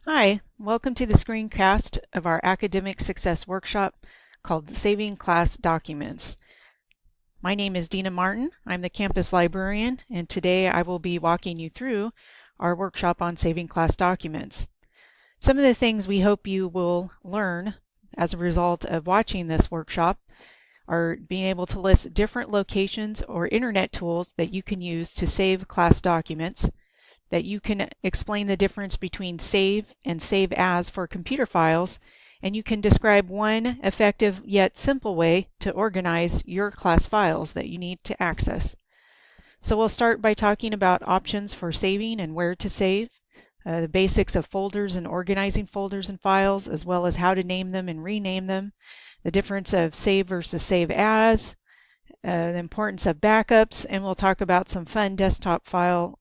Hi, welcome to the screencast of our Academic Success Workshop called Saving Class Documents. My name is Dina Martin. I'm the campus librarian, and today I will be walking you through our workshop on saving class documents. Some of the things we hope you will learn as a result of watching this workshop are being able to list different locations or internet tools that you can use to save class documents, that you can explain the difference between save and save as for computer files, and you can describe one effective yet simple way to organize your class files that you need to access. So we'll start by talking about options for saving and where to save, the basics of folders and organizing folders and files, as well as how to name them and rename them, the difference of save versus save as, the importance of backups, and we'll talk about some fun desktop file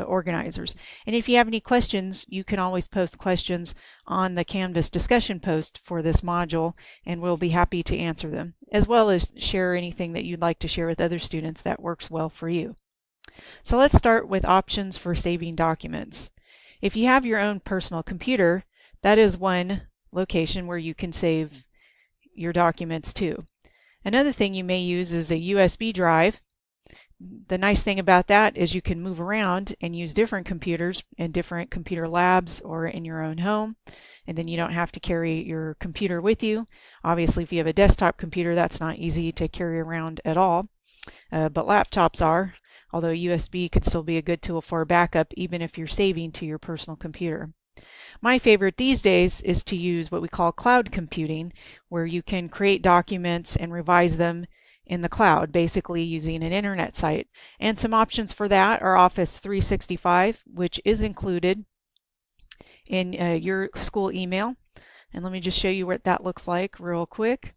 organizers. And if you have any questions, you can always post questions on the Canvas discussion post for this module, and we'll be happy to answer them, as well as share anything that you'd like to share with other students that works well for you. So let's start with options for saving documents. If you have your own personal computer, that is one location where you can save your documents to. Another thing you may use is a USB drive. The nice thing about that is you can move around and use different computers in different computer labs or in your own home, and then you don't have to carry your computer with you. Obviously, if you have a desktop computer, that's not easy to carry around at all, but laptops are, although USB could still be a good tool for backup even if you're saving to your personal computer. My favorite these days is to use what we call cloud computing, where you can create documents and revise them in the cloud, basically using an internet site. And some options for that are Office 365, which is included in your school email. And let me just show you what that looks like real quick.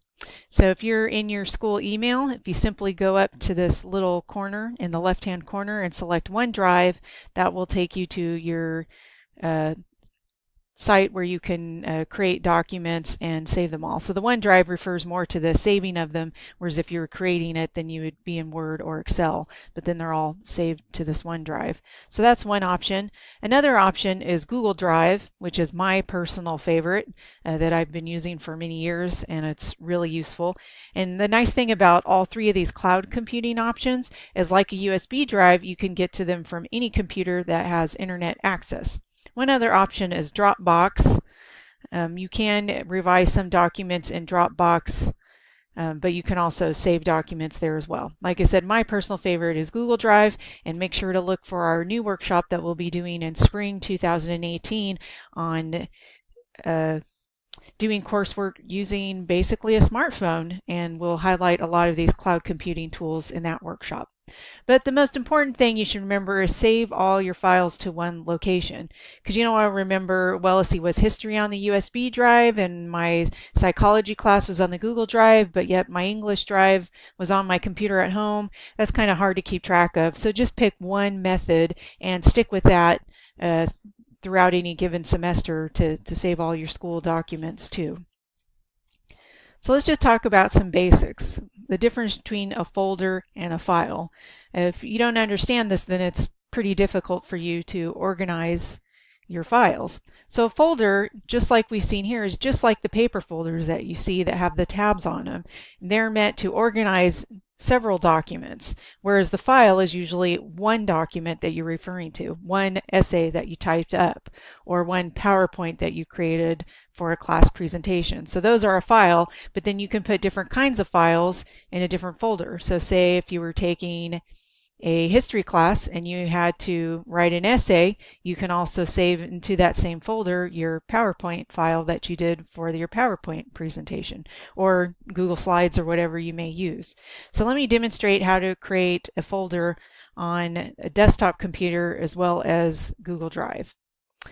So if you're in your school email, if you simply go up to this little corner in the left-hand corner and select OneDrive, that will take you to your site where you can create documents and save them all. So the OneDrive refers more to the saving of them, whereas if you were creating it, then you would be in Word or Excel, but then they're all saved to this OneDrive. So that's one option. Another option is Google Drive, which is my personal favorite that I've been using for many years, and it's really useful. And the nice thing about all three of these cloud computing options is, like a USB drive, you can get to them from any computer that has internet access. One other option is Dropbox. You can revise some documents in Dropbox, but you can also save documents there as well. Like I said, my personal favorite is Google Drive, and make sure to look for our new workshop that we'll be doing in spring 2018 on doing coursework using basically a smartphone, and we'll highlight a lot of these cloud computing tools in that workshop. But the most important thing you should remember is save all your files to one location. Because you know, I remember, well, let's see, was history on the USB drive and my psychology class was on the Google Drive, but yet my English drive was on my computer at home. That's kind of hard to keep track of. So just pick one method and stick with that throughout any given semester to save all your school documents too. So let's just talk about some basics. The difference between a folder and a file. If you don't understand this, then it's pretty difficult for you to organize your files. So a folder, just like we've seen here, is just like the paper folders that you see that have the tabs on them. They're meant to organize several documents, whereas the file is usually one document that you're referring to, one essay that you typed up, or one PowerPoint that you created for a class presentation. So those are a file, but then you can put different kinds of files in a different folder. So say if you were taking a history class and you had to write an essay, you can also save into that same folder your PowerPoint file that you did for your PowerPoint presentation, or Google Slides, or whatever you may use. So let me demonstrate how to create a folder on a desktop computer as well as Google Drive.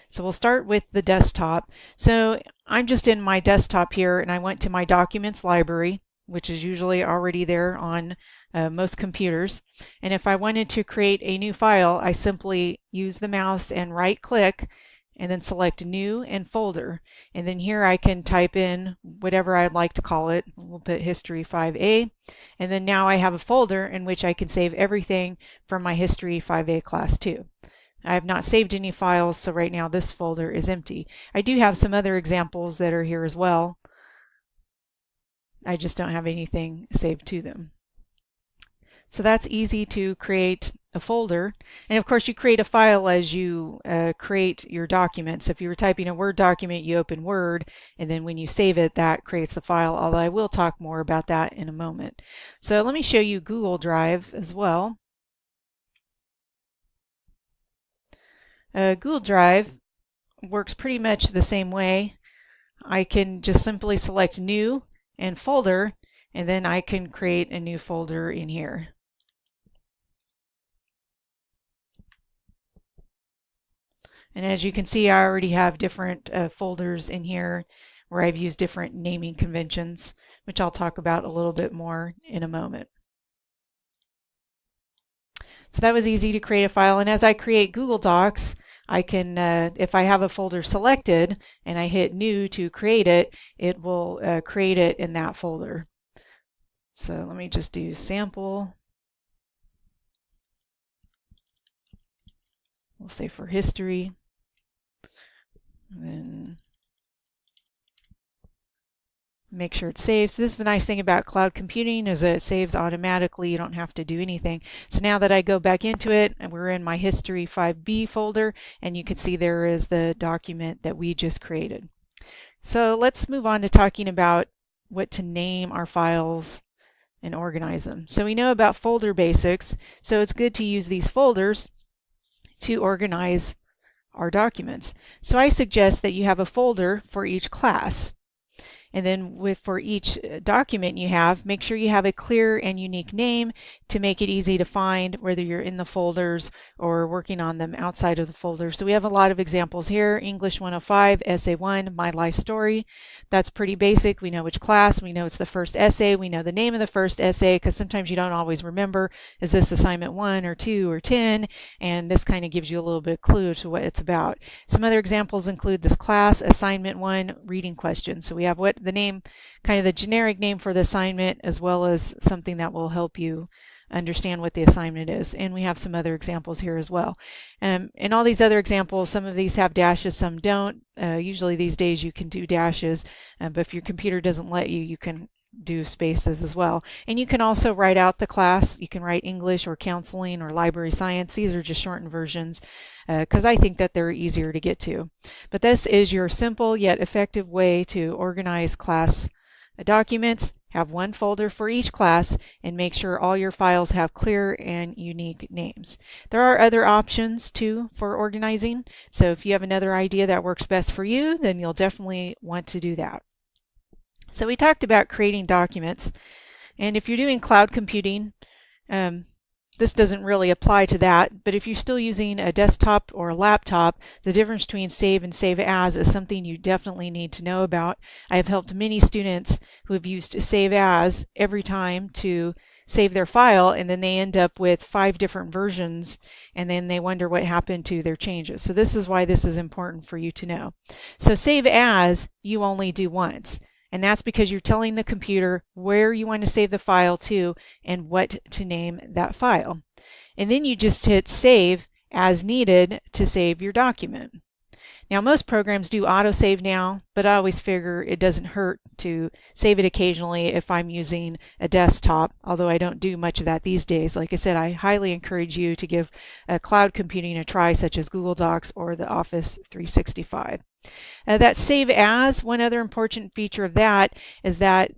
So we'll start with the desktop. So I'm just in my desktop here, and I went to my documents library, which is usually already there on most computers. And if I wanted to create a new file, I simply use the mouse and right click and then select new and folder. And then here I can type in whatever I'd like to call it. We'll put History 5A. And then now I have a folder in which I can save everything from my History 5A class too. I have not saved any files, so right now this folder is empty. I do have some other examples that are here as well. I just don't have anything saved to them. So that's easy to create a folder. And of course you create a file as you create your document. So if you were typing a Word document, you open Word, and then when you save it, that creates the file, although I will talk more about that in a moment. So let me show you Google Drive as well. Google Drive works pretty much the same way. I can just simply select New and Folder, and then I can create a new folder in here. And as you can see, I already have different folders in here where I've used different naming conventions, which I'll talk about a little bit more in a moment. So that was easy to create a file. And as I create Google Docs, I can, if I have a folder selected and I hit New to create it, it will create it in that folder. So let me just do sample. We'll say for history. And then make sure it saves. This is the nice thing about cloud computing, is that it saves automatically. You don't have to do anything. So now that I go back into it, and we're in my History 5B folder, and you can see there is the document that we just created. So let's move on to talking about what to name our files and organize them. So we know about folder basics, so it's good to use these folders to organize our documents. So I suggest that you have a folder for each class. And then for each document you have, make sure you have a clear and unique name to make it easy to find, whether you're in the folders or working on them outside of the folder. So we have a lot of examples here. English 105, Essay 1, My Life Story. That's pretty basic. We know which class. We know it's the first essay. We know the name of the first essay, because sometimes you don't always remember, is this assignment 1 or 2 or 10? And this kind of gives you a little bit of clue to what it's about. Some other examples include this class, assignment 1, reading questions. So we have what the name, kind of the generic name for the assignment, as well as something that will help you understand what the assignment is. And we have some other examples here as well. And all these other examples, some of these have dashes, some don't. Usually these days you can do dashes, but if your computer doesn't let you, you can do spaces as well. And you can also write out the class. You can write English or counseling or library science. These are just shortened versions because I think that they're easier to get to. But this is your simple yet effective way to organize class documents. Have one folder for each class and make sure all your files have clear and unique names. There are other options too for organizing. So if you have another idea that works best for you, then you'll definitely want to do that. So we talked about creating documents, and if you're doing cloud computing, this doesn't really apply to that, but if you're still using a desktop or a laptop, the difference between save and save as is something you definitely need to know about. I have helped many students who have used save as every time to save their file, and then they end up with 5 different versions, and then they wonder what happened to their changes. So this is why this is important for you to know. So save as you only do once. And that's because you're telling the computer where you want to save the file to and what to name that file. And then you just hit save as needed to save your document. Now most programs do autosave now, but I always figure it doesn't hurt to save it occasionally if I'm using a desktop, although I don't do much of that these days. Like I said, I highly encourage you to give cloud computing a try, such as Google Docs or the Office 365. That save as, one other important feature of that is that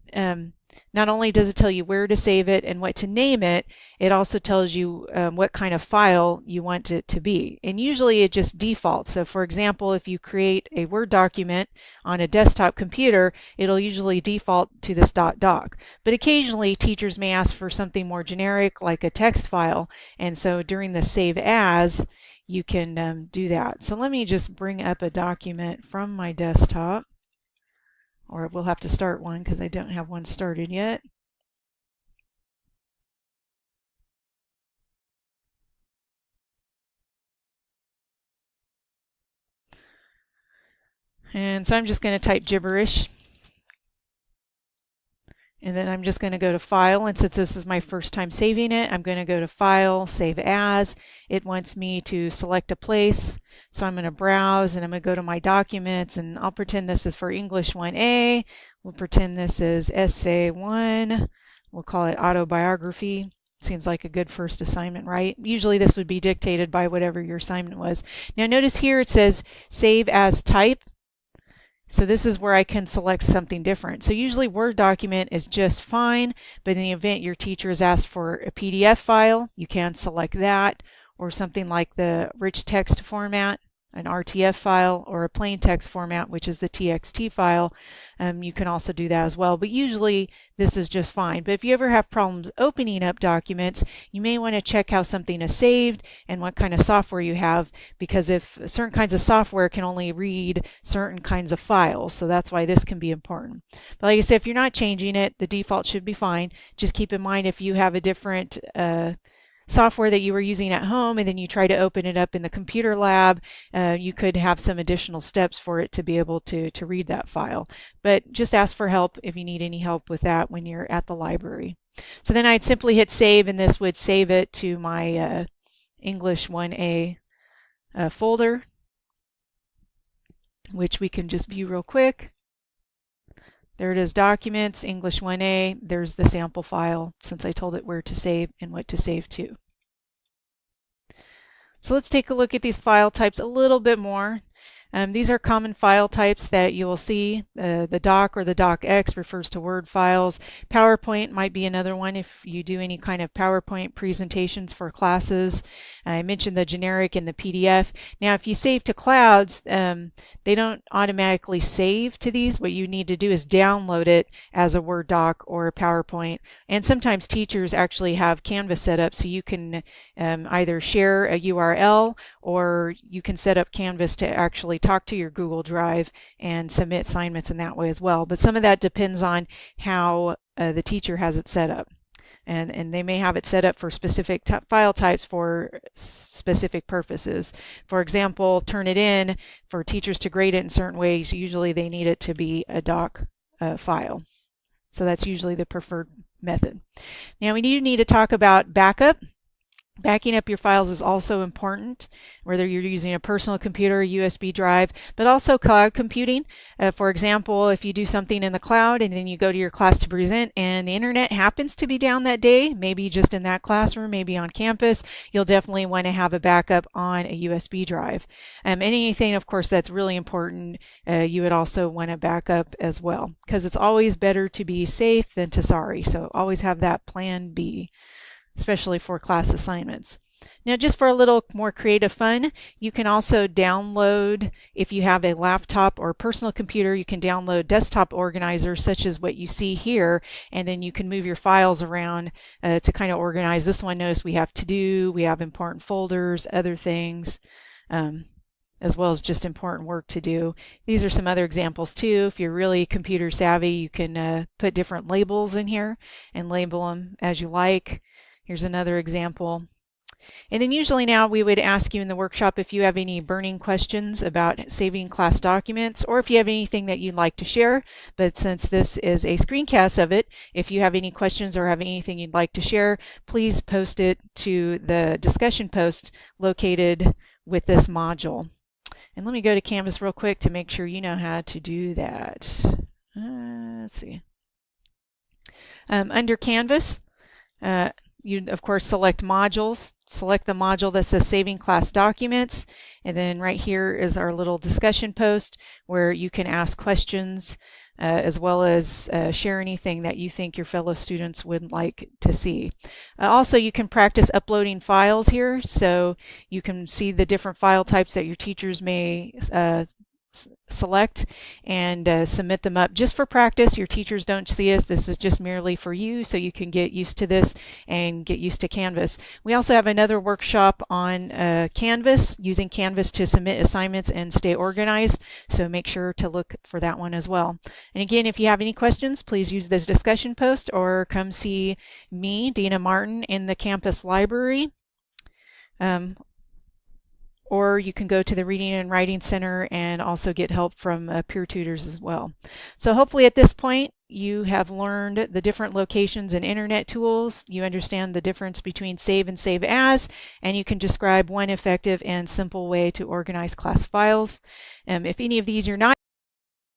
not only does it tell you where to save it and what to name it, it also tells you what kind of file you want it to be. And usually it just defaults. So for example, if you create a Word document on a desktop computer, it'll usually default to this .doc. But occasionally teachers may ask for something more generic like a text file. And so during the save as, you can do that. So let me just bring up a document from my desktop, or we'll have to start one because I don't have one started yet. And so I'm just going to type gibberish. And then I'm just going to go to File, and since this is my first time saving it, I'm going to go to File, Save As. It wants me to select a place, so I'm going to browse, and I'm going to go to my documents, and I'll pretend this is for English 1A. We'll pretend this is Essay 1. We'll call it Autobiography. Seems like a good first assignment, right? Usually this would be dictated by whatever your assignment was. Now notice here it says Save As Type. So this is where I can select something different. So usually Word document is just fine, but in the event your teacher has asked for a PDF file, you can select that, or something like the rich text format, an RTF file, or a plain text format, which is the TXT file. You can also do that as well, but usually this is just fine. But if you ever have problems opening up documents, you may want to check how something is saved and what kind of software you have, because if certain kinds of software can only read certain kinds of files, so that's why this can be important. But like I said, if you're not changing it, the default should be fine. Just keep in mind if you have a different software that you were using at home and then you try to open it up in the computer lab, you could have some additional steps for it to be able to read that file. But just ask for help if you need any help with that when you're at the library. So then I'd simply hit save, and this would save it to my English 1A folder, which we can just view real quick. There it is, Documents, English 1A. There's the sample file, since I told it where to save and what to save to. So let's take a look at these file types a little bit more. These are common file types that you will see. The doc or the docx refers to Word files. PowerPoint might be another one if you do any kind of PowerPoint presentations for classes. I mentioned the generic and the PDF. Now if you save to clouds, they don't automatically save to these. What you need to do is download it as a Word doc or a PowerPoint. And sometimes teachers actually have Canvas set up so you can either share a URL, or you can set up Canvas to actually talk to your Google Drive and submit assignments in that way as well. But some of that depends on how the teacher has it set up. And they may have it set up for specific file types for specific purposes. For example, Turnitin, for teachers to grade it in certain ways, usually they need it to be a doc file. So that's usually the preferred method. Now we need to talk about backup. Backing up your files is also important, whether you're using a personal computer, a USB drive, but also cloud computing. For example, if you do something in the cloud and then you go to your class to present and the internet happens to be down that day, maybe just in that classroom, maybe on campus, you'll definitely want to have a backup on a USB drive. Anything, of course, that's really important, you would also want to back up as well, because it's always better to be safe than to sorry. So always have that plan B, especially for class assignments. Now just for a little more creative fun, you can also download, if you have a laptop or personal computer, you can download desktop organizers such as what you see here, and then you can move your files around to kind of organize. This one, notice we have to do, we have important folders, other things, as well as just important work to do. These are some other examples too. If you're really computer savvy, you can put different labels in here and label them as you like. Here's another example. And then usually now we would ask you in the workshop if you have any burning questions about saving class documents, or if you have anything that you'd like to share. But since this is a screencast of it, if you have any questions or have anything you'd like to share, please post it to the discussion post located with this module. And let me go to Canvas real quick to make sure you know how to do that. Let's see. Under Canvas, you, of course, select modules. Select the module that says Saving Class Documents. And then right here is our little discussion post where you can ask questions as well as share anything that you think your fellow students would like to see. Also, you can practice uploading files here. So you can see the different file types that your teachers may select and submit them up just for practice. Your teachers don't see us. This is just merely for you, so you can get used to this and get used to Canvas. We also have another workshop on Canvas, using Canvas to submit assignments and stay organized, so make sure to look for that one as well. And again, if you have any questions, please use this discussion post or come see me, Dina Martin, in the campus library. Or you can go to the Reading and Writing Center and also get help from peer tutors as well. So hopefully at this point you have learned the different locations and internet tools. You understand the difference between save and save as, and you can describe one effective and simple way to organize class files. If any of these you're not